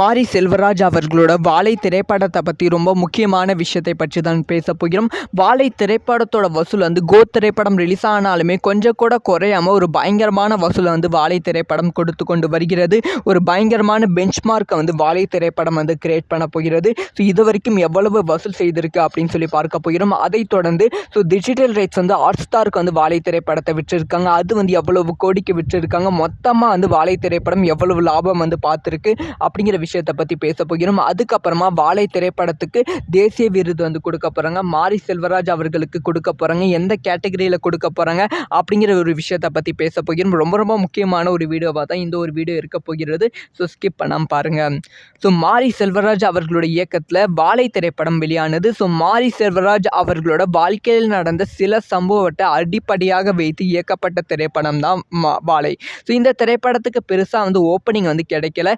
மாரி செல்வராஜ் அவர்களோட வாழை திரைப்படத்தை பற்றி ரொம்ப முக்கியமான விஷயத்தை பற்றி தான் பேச போகிறோம். வாழை திரைப்படத்தோட வசூல் வந்து கோ திரைப்படம் ரிலீஸ் ஆனாலுமே கொஞ்சம் கூட குறையாமல் ஒரு பயங்கரமான வசூலை வந்து வாழை திரைப்படம் கொடுத்து கொண்டு வருகிறது. ஒரு பயங்கரமான பெஞ்ச்மார்க்கை வந்து வாழை திரைப்படம் வந்து கிரியேட் பண்ண போகிறது. ஸோ இது வரைக்கும் எவ்வளவு வசூல் செய்திருக்கு அப்படின்னு சொல்லி பார்க்க போகிறோம். அதைத் தொடர்ந்து டிஜிட்டல் ரைட்ஸ் வந்து ஹாட்ஸ்டாருக்கு வந்து வாழை திரைப்படத்தை விற்றுருக்காங்க. அது வந்து எவ்வளவு கோடிக்கு விற்றுருக்காங்க, மொத்தமாக வந்து வாழை திரைப்படம் எவ்வளவு லாபம் வந்து பார்த்துருக்கு அப்படிங்கிற விஷயத்தை பற்றி பேச போகிறோம். அதுக்கப்புறமா வாழை திரைப்படத்துக்கு தேசிய விருது வந்து கொடுக்க போகிறாங்க. மாரி செல்வராஜ் அவர்களுக்கு கொடுக்க போகிறாங்க. எந்த கேட்டகரியில் கொடுக்க போகிறாங்க அப்படிங்கிற ஒரு விஷயத்தை பற்றி பேச போகிறோம். ரொம்ப ரொம்ப முக்கியமான ஒரு வீடியோவாக தான் இந்த ஒரு வீடியோ இருக்க போகிறது. ஸோ ஸ்கிப் பண்ணாமல் பாருங்கள். மாரி செல்வராஜ் அவர்களோட இயக்கத்தில் வாழை திரைப்படம் வெளியானது. மாரி செல்வராஜ் அவர்களோட வாழ்க்கையில் நடந்த சில சம்பவத்தை அடிப்படையாக வைத்து இயக்கப்பட்ட திரைப்படம் தான் வாழை. இந்த திரைப்படத்துக்கு பெருசாக வந்து ஓப்பனிங் வந்து கிடைக்கல.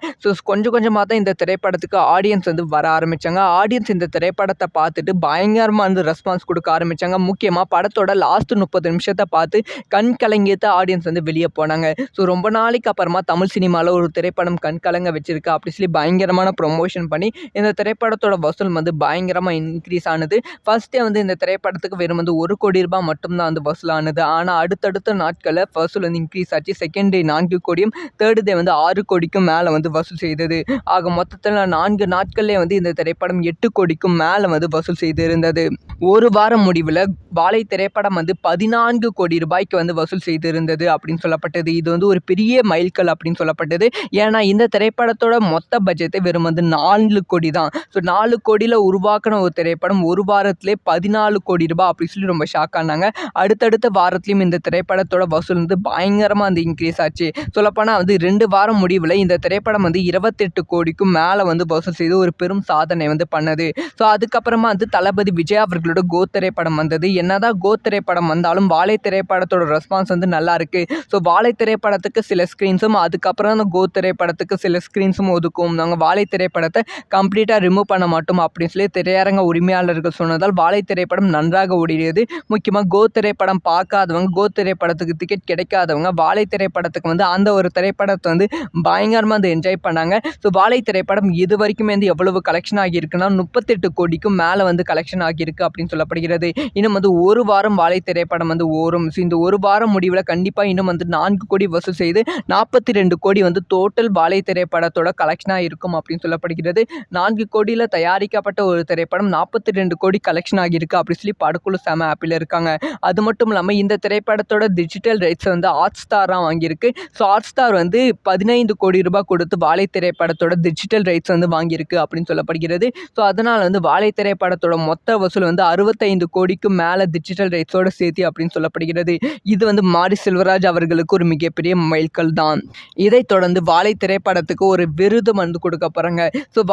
கொஞ்சம் கொஞ்சமாக தான் இந்த திரைப்படத்துக்கு ஆடியன்ஸ் வந்து வர ஆரம்பித்தாங்க. ஆடியன்ஸ் இந்த திரைப்படத்தை பார்த்துட்டு பயங்கரமாக வந்து ரெஸ்பான்ஸ் கொடுக்க ஆரம்பித்தாங்க. முக்கியமாக படத்தோட லாஸ்ட் 30 நிமிஷத்தை பார்த்து கண் கலங்கியத்த ஆடியன்ஸ் வந்து வெளியே போனாங்க. ரொம்ப நாளைக்கு அப்புறமா தமிழ் சினிமாவில் ஒரு திரைப்படம் கண் கலங்க வச்சிருக்கு அப்படி சொல்லி பயங்கரமான ப்ரொமோஷன் பண்ணி இந்த திரைப்படத்தோட வசூல் வந்து பயங்கரமாக இன்க்ரீஸ் ஆனது. ஃபர்ஸ்டே வந்து இந்த திரைப்படத்துக்கு வெறும் வந்து 1 கோடி ரூபாய் மட்டும்தான் வந்து வசூலானது. ஆனால் அடுத்தடுத்த நாட்களில் வசூல் வந்து இன்க்ரீஸ் ஆச்சு. செகண்ட் டே 4 கோடியும், தேர்ட் டே வந்து 6 கோடிக்கும் மேலே வந்து வசூல் செய்தது. ஆக மொத்தத்தில் 4 நாட்கள்லேயே வந்து இந்த திரைப்படம் 8 கோடிக்கும் மேலே வந்து வசூல் செய்திருந்தது. ஒரு வாரம் முடிவில் வாழை திரைப்படம் வந்து 14 கோடி ரூபாய்க்கு வந்து வசூல் செய்திருந்தது அப்படின்னு சொல்லப்பட்டது. இது வந்து ஒரு பெரிய மைல்கல் அப்படின்னு சொல்லப்பட்டது. ஏன்னா இந்த திரைப்படத்தோட மொத்த பட்ஜெட்டே வெறும் வந்து 4 கோடி தான். 4 கோடியில் உருவாக்கின ஒரு திரைப்படம் ஒரு வாரத்திலே 14 கோடி ரூபாய் அப்படி சொல்லி ரொம்ப ஷாக் ஆனாங்க. அடுத்தடுத்த வாரத்திலையும் இந்த திரைப்படத்தோட வசூல் வந்து பயங்கரமாக வந்து இன்க்ரீஸ் ஆச்சு. சொல்லப்போனால் வந்து 2 வாரம் முடிவில் இந்த திரைப்படம் வந்து 28 கோடிக்கும் மேலே வந்து வசூல் செய்து ஒரு பெரும் சாதனை வந்து பண்ணது. அதுக்கப்புறமா வந்து தளபதி விஜய் அவர்களோட கோ திரைப்படம் வந்தது. என்னதான் கோ திரைப்படம் வந்தாலும் வாழை திரைப்படத்தோட ரெஸ்பான்ஸ் வந்து நல்லா இருக்கு. வாழை திரைப்படத்துக்கு சில ஸ்க்ரீன்ஸும் அதுக்கப்புறம் கோ திரைப்படத்துக்கு சில ஸ்க்ரீன்ஸும் ஒதுக்கும். நாங்கள் வாழை திரைப்படத்தை கம்ப்ளீட்டாக ரிமூவ் பண்ண மாட்டோம் அப்படின்னு சொல்லி திரையரங்க உரிமையாளர்கள் சொன்னதால் வாழை திரைப்படம் நன்றாக ஓடியது. முக்கியமாக கோ திரைப்படம் பார்க்காதவங்க, கோ திரைப்படத்துக்கு டிக்கெட் கிடைக்காதவங்க வாழை திரைப்படத்துக்கு வந்து அந்த ஒரு திரைப்படத்தை வந்து பயங்கரமாக வந்து என்ஜாய் பண்ணாங்க. வாழை திரைப்படம் இது வரைக்குமே வந்து எவ்வளவு கலெக்ஷன் ஆகியிருக்குன்னா 38 கோடிக்கும் மேலே வந்து கலெக்ஷன் ஆகியிருக்கு அப்படின்னு சொல்லப்படுகிறது. இன்னும் வந்து ஒரு வாரம் வாழை திரைப்படம் வந்து ஓடும். இந்த ஒரு வாரம் முடிவில் கண்டிப்பாக இன்னும் வந்து 4 கோடி வசூல் செய்து 42 கோடி வந்து டோட்டல் வாழை திரைப்படத்தோட கலெக்ஷனாக இருக்கும் அப்படின்னு சொல்லப்படுகிறது. 4 கோடியில் தயாரிக்கப்பட்ட ஒரு திரைப்படம் 42 கோடி கலெக்ஷன் ஆகியிருக்கு அப்படி சொல்லி படக்குழு செம ஆப்பில் இருக்காங்க. அது மட்டும் இல்லாமல் இந்த திரைப்படத்தோட டிஜிட்டல் ரைட்ஸ் வந்து ஹாட்ஸ்டாராக வாங்கியிருக்கு. ஹாட்ஸ்டார் வந்து 15 கோடி ரூபாய் கொடுத்து வாழை திரைப்படத்தோட டிஜிட்டல் ரைட்ஸ் வந்து வாங்கியிருக்கு அப்படின்னு சொல்லப்படுகிறது. அதனால் வந்து வாழை திரைப்படத்தோட மொத்த வசூல் வந்து 65 கோடிக்கும் மேலே டிஜிட்டல் ரைட்ஸோட சேர்த்து அப்படின்னு சொல்லப்படுகிறது. இது வந்து மாரி செல்வராஜ் அவர்களுக்கு ஒரு மிகப்பெரிய மைல்கல் தான். இதைத் தொடர்ந்து வாழை திரைப்படத்துக்கு ஒரு விருது வந்து கொடுக்க போகிறாங்க.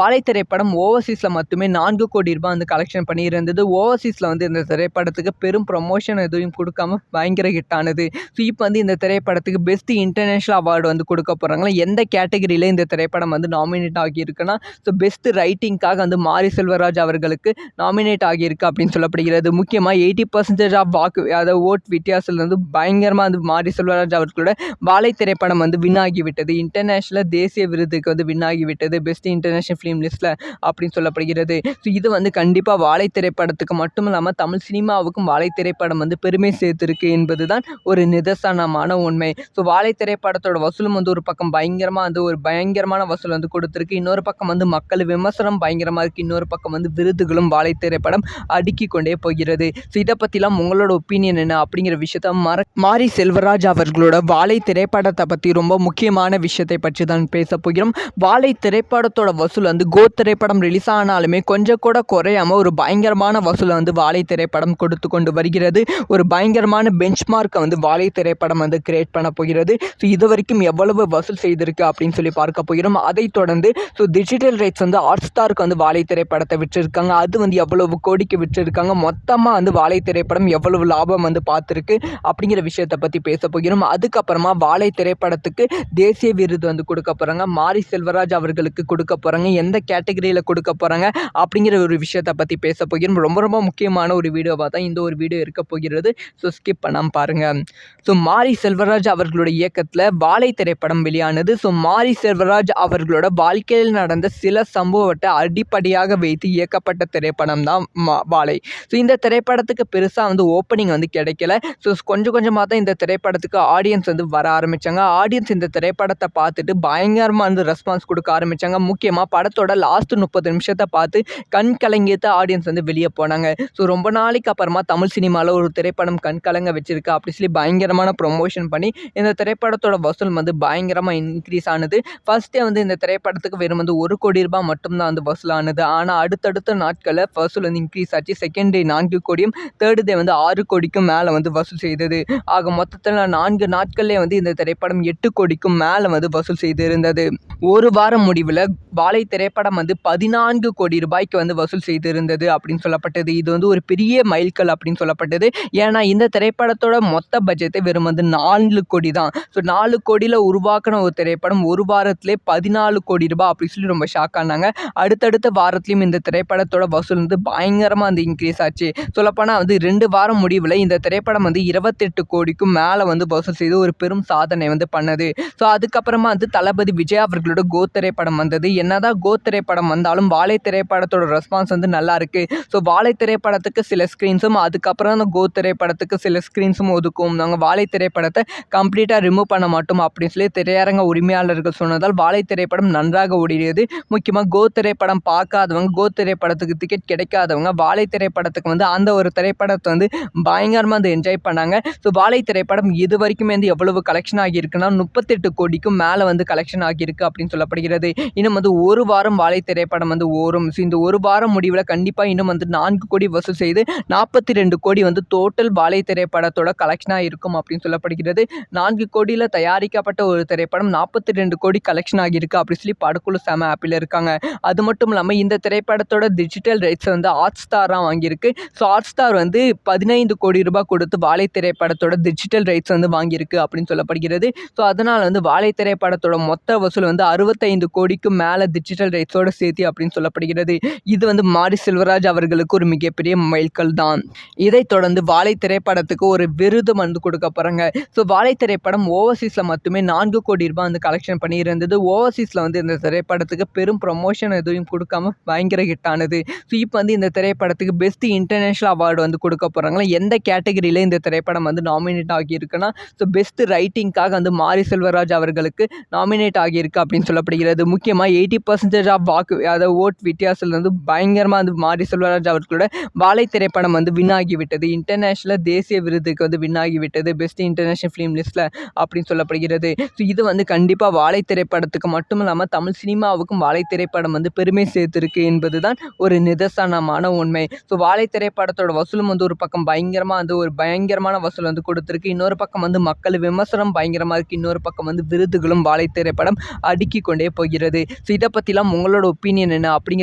வாழை திரைப்படம் ஓவர்சீஸில் மட்டுமே 4 கோடி ரூபாய் வந்து கலெக்ஷன் பண்ணியிருந்தது. ஓவர்சீஸில் வந்து இந்த திரைப்படத்துக்கு பெரும் ப்ரொமோஷன் எதுவும் கொடுக்காம பயங்கர ஹிட் ஆனது. இப்போ வந்து இந்த திரைப்படத்துக்கு பெஸ்ட் இன்டர்நேஷனல் அவார்டு வந்து கொடுக்க போகிறாங்களா. எந்த கேட்டகரியில் இந்த திரைப்படம் வந்து நாமினேட் ஆகியிருக்குன்னா பெஸ்ட் ரைட்டிங்காக வந்து மாரி செல்வராஜ் அவர்களுக்கு நாமினேட் ஆகியிருக்கு அப்படின்னு சொல்லப்படுகிறது. முக்கியமாக 80% ஆஃப் வாக்கு, அதாவது ஓட் வித்தியாசத்தில் வந்து பயங்கரமாக வந்து மாரி செல்வராஜ் அவர்களோட வாழை திரைப்படம் வந்து வின் ஆகிவிட்டது. இன்டர்நேஷனல் தேசிய விருதுக்கு வந்து வின் ஆகிவிட்டது பெஸ்ட் இன்டர்நேஷனல் ஃபிலிம் லிஸ்ட்டில் அப்படின்னு சொல்லப்படுகிறது. இது வந்து கண்டிப்பாக வாழை திரைப்படத்துக்கு மட்டும் இல்லாமல் தமிழ் சினிமாவுக்கும் வாழை திரைப்படம் வந்து பெருமை சேர்த்திருக்கு என்பது தான் ஒரு நிதர்சனமான உண்மை. வாழை திரைப்படத்தோட வசூலும் வந்து ஒரு பக்கம் பயங்கரமாக வந்து ஒரு பயங்கரமான வசூல் வந்து கொடுத்துருக்கு. இன்னொரு பக்கம் வந்து மக்கள் விமர்சனம் பயங்கரமாக இருக்குது. இன்னொரு பக்கம் வந்து விருதுகளும் வாழை திரைப்படம் அடுக்கி கொண்டே போகிறது. இதை பற்றிலாம் உங்களோட ஒப்பீனியன் என்ன அப்படிங்கிற விஷயத்த மாரி செல்வராஜ் அவர்களோட வாழை திரைப்படத்தை பற்றி ரொம்ப முக்கியமான விஷயத்தை பற்றி தான் பேச போகிறோம். வாழை திரைப்படத்தோட வசூல் வந்து கோ திரைப்படம் ரிலீஸ் ஆனாலுமே கொஞ்சம் கூட குறையாமல் ஒரு பயங்கரமான வசூலை வந்து வாழை திரைப்படம் கொடுத்து கொண்டு வருகிறது. ஒரு பயங்கரமான பெஞ்ச்மார்க்கை வந்து வாழை திரைப்படம் வந்து கிரியேட் பண்ண போகிறது. இது வரைக்கும் எவ்வளவு வசூல் செய்திருக்கு அப்படின்னு சொல்லி பார்க்க போகிறோம். அதைத் தொடர்ந்து டிஜிட்டல் ரைட்ஸ் வந்து ஹாட்ஸ்டாருக்கு வந்து வாழை திரைப்படத்தை விற்றுருக்காங்க. அது வந்து எவ்வளவு கோடிக்கு விற்றுருக்காங்க, மொத்தமாக வந்து வாழை திரைப்படம் எவ்வளவு லாபம் வந்து பார்த்துருக்கு அப்படிங்கிற விஷயத்தை பற்றி பேச போகிறோம். அதுக்கப்புறமா வாழை திரைப்படத்துக்கு தேசிய விருது வந்து கொடுக்க போகிறாங்க. மாரி செல்வராஜ் அவர்களுக்கு கொடுக்க போகிறாங்க. எந்த கேட்டகரியில் கொடுக்க போகிறாங்க அப்படிங்கிற ஒரு விஷயத்தை பற்றி பேச போகிறோம். ரொம்ப ரொம்ப முக்கியமான ஒரு வீடியோவாக தான் இந்த ஒரு வீடியோ இருக்க போகிறது. ஸ்கிப் பண்ணாமல் பாருங்கள். மாரி செல்வராஜ் அவர்களுடைய இயக்கத்தில் வாழை திரைப்படம் வெளியானது. மாரி செல்வராஜ் அவர்களோட வாழ்க்கையில் நடந்த சில சம்பவத்தை அடிப்படையாக வைத்து இயக்கப்பட்ட திரைப்படம் தான் வாழை. ஸோ இந்த திரைப்படத்துக்கு பெருசாக வந்து ஓப்பனிங் வந்து கிடைக்கல. ஸோ கொஞ்சம் கொஞ்சமாக தான் இந்த திரைப்படத்துக்கு ஆடியன்ஸ் வந்து வர ஆரம்பித்தாங்க. ஆடியன்ஸ் இந்த திரைப்படத்தை பார்த்துட்டு பயங்கரமாக வந்து ரெஸ்பான்ஸ் கொடுக்க ஆரம்பித்தாங்க. முக்கியமாக படத்தோட லாஸ்ட் 30 நிமிஷத்தை பார்த்து கண் கலங்கிட்டு ஆடியன்ஸ் வந்து வெளியே போனாங்க. ஸோ ரொம்ப நாளைக்கு அப்புறமா தமிழ் சினிமாவில் ஒரு திரைப்படம் கண் கலங்க வச்சிருக்கு அப்படி சொல்லி பயங்கரமான ப்ரொமோஷன் பண்ணி இந்த திரைப்படத்தோட வசூல் வந்து பயங்கரமாக இன்க்ரீஸ் ஆனது. ஃபர்ஸ்டே வந்து இந்த திரைப்படத்துக்கு வெறும் வந்து 1 கோடி ரூபாய் மட்டும்தான் வந்து வசூலானது. ஆனால் அடுத்தடுத்த நாட்களில் வசூல் வந்து இன்க்ரீஸ் ஆச்சு. செகண்ட் டே 4 கோடியும், தேர்ட் டே வந்து 6 கோடிக்கும் மேலே வந்து வசூல் செய்தது. ஆக மொத்தத்தில் 4 நாட்கள்லேயே வந்து இந்த திரைப்படம் 8 கோடிக்கும் மேலே வந்து வசூல் செய்திருந்தது. ஒரு வாரம் முடிவில் வாழை திரைப்படம் வந்து 14 கோடி ரூபாய்க்கு வந்து வசூல் செய்திருந்தது அப்படின்னு சொல்லப்பட்டது. இது வந்து ஒரு பெரிய மைல்கல் அப்படின்னு சொல்லப்பட்டது. ஏன்னா இந்த திரைப்படத்தோட மொத்த பட்ஜெட்டே வெறும் வந்து 4 கோடி தான். ஸோ 4 கோடியில் உருவாக்கின ஒரு திரைப்படம் ஒரு வாரத்திலே 14 கோடி ரூபாய் அப்படின்னு சொல்லி ரொம்ப ஷாக் ஆனாங்க. அடுத்தடுத்த வாரத்திலையும் இந்த திரைப்படத்தோட வசூல் வந்து பயங்கரமாக வந்து இன்க்ரீஸ் ஆச்சு. சொல்லப்போனால் வந்து 2 வாரம் முடிவில் இந்த திரைப்படம் வந்து 28 கோடிக்கும் மேலே வந்து வசூல் செய்து ஒரு பெரும் சாதனை வந்து பண்ணது. ஸோ அதுக்கப்புறமா வந்து தளபதி விஜய் அவர்களோட கோ திரைப்படம் வந்தது. என்னதான் கோ திரைப்படம் வந்தாலும் வாழை திரைப்படத்தோட ரெஸ்பான்ஸ் வந்து நல்லா இருக்கு. ஸோ வாழை திரைப்படத்துக்கு சில ஸ்க்ரீன்ஸும் அதுக்கப்புறம் கோ திரைப்படத்துக்கு சில ஸ்க்ரீன்ஸும் ஒதுக்கும். நாங்கள் வாழை திரைப்படத்தை கம்ப்ளீட்டாக ரிமூவ் பண்ண மாட்டோம் அப்படின்னு சொல்லி திரையரங்க உரிமையாளர்கள் சொன்னதால் வாழை திரைப்படம் நன்றாக ஓடியது. முக்கியமாக கோ திரைப்படம் பார்க்காதவங்க, கோ திரைப்படத்துக்கு டிக்கெட் கிடைக்காதவங்க வாழை திரைப்படத்துக்கு வந்து அந்த ஒரு திரைப்படத்தை வந்து பயங்கரமாக வந்து என்ஜாய் பண்ணாங்க. ஸோ வாழை திரைப்படம் இது வரைக்குமே வந்து எவ்வளவு கலெக்ஷன் ஆகியிருக்குன்னா 38 கோடிக்கும் மேலே வந்து கலெக்ஷன் ஆகியிருக்கு அப்படின்னு சொல்லப்படுகிறது. இன்னும் வந்து ஒரு வாரம் வாழை திரைப்படம் வந்து ஓடும். ஸோ இந்த ஒரு வாரம் முடிவில் கண்டிப்பாக இன்னும் வந்து 4 கோடி வசூல் செய்து 42 கோடி வந்து டோட்டல் வாழை திரைப்படத்தோட கலெக்ஷனாக இருக்கும் அப்படின்னு சொல்லப்படுகிறது. 4 கோடியில் தயாரிக்கப்பட்ட ஒரு திரைப்படம் 42 கோடி கலெக்ஷன் ஆகியிருக்கு அப்படின்னு சொல்லி படக்குழு செம ஆப்பில் இருக்காங்க. அது மட்டும் இல்லாமல் இந்த திரைப்படத்தோட டிஜிட்டல் ரைட்ஸ் வந்து ஹாட்ஸ்டாராக வாங்கியிருக்கு. ஸோ ஹாட்ஸ்டார் வந்து 15 கோடி ரூபாய் கொடுத்து வாழை திரைப்படத்தோட டிஜிட்டல் ரைட்ஸ் வந்து வாங்கியிருக்கு அப்படின்னு சொல்லப்படுகிறது. ஸோ அதனால் வந்து வாழை திரைப்படத்தோட மொத்த வசூல் வந்து 65 கோடிக்கும் மேலே டிஜிட்டல் ரைட்ஸோட சேர்த்து அப்படின்னு சொல்லப்படுகிறது. இது வந்து மாரி செல்வராஜ் அவர்களுக்கு ஒரு மிகப்பெரிய மைல்கல் தான். இதைத் தொடர்ந்து வாழை திரைப்படத்துக்கு ஒரு விருது வந்து கொடுக்க போகிறாங்க. ஸோ வாழை திரைப்படம் ஓவர்சீஸில் மட்டுமே 4 கோடி ரூபாய் வந்து கலெக்ஷன் பண்ணியிருந்தது. ஓவர்சீஸில் வந்து இந்த திரைப்படத்துக்கு பெரும் ப்ரொமோஷன் எதுவும் கொடுக்காம பயங்கர ஹிட் ஆனது. ஸோ இப்போ வந்து இந்த திரைப்படத்துக்கு பெஸ்ட் இன்டர்நேஷனல் அவார்டு வந்து கொடுக்க போகிறாங்களா. எந்த கேட்டகரியில் இந்த திரைப்படம் வந்து நாமினேட் ஆகியிருக்குன்னா ஸோ பெஸ்ட் ரைட்டிங்காக வந்து மாரி செல்வராஜ் அவர்களுக்கு நாமினேட் ஆகியிருக்கு அப்படின்னு சொல்லப்படுகிறது. முக்கியமாக 80% ஆஃப் வாக்கு அதாவது ஓட் வித்தியாசத்தில் வந்து பயங்கரமாக வந்து மாரி செல்வராஜ் அவர்களோட வாழை திரைப்படம் வந்து வின் ஆகிவிட்டது. இன்டர்நேஷனல் தேசிய விருதுக்கு வந்து வின் ஆகிவிட்டது பெஸ்ட் இன்டர்நேஷனல் ஃபிலிம் லிஸ்ட்டில் அப்படின்னு சொல்லப்படுகிறது. ஸோ இது வந்து கண்டிப்பாக வாழை திரைப்படத்துக்கு மட்டும் இல்லாமல் தமிழ் சினிமாவுக்கும் வாழை திரைப்படம் வந்து பெருமை சேர்த்திருக்கு என்பது தான் ஒரு நிதர்சனமான உண்மை. ஸோ வாழை திரைப்படத்தோட வசூலும் வந்து ஒரு பக்கம் பயங்கரமாக வந்து ஒரு பயங்கரமான வசூல் வந்து கொடுத்துருக்கு. இன்னொரு பக்கம் வந்து மக்கள் விமர்சனம் பயங்கரமாக இருக்குது. இன்னொரு பக்கம் வந்து விருதுகளும் வாழை திரைப்படம் அடுக்கி கொண்டே போகிறது. ஸோ இதை பற்றிலாம் உங்களோட ஒப்பீனியன் என்ன அப்படிங்கிற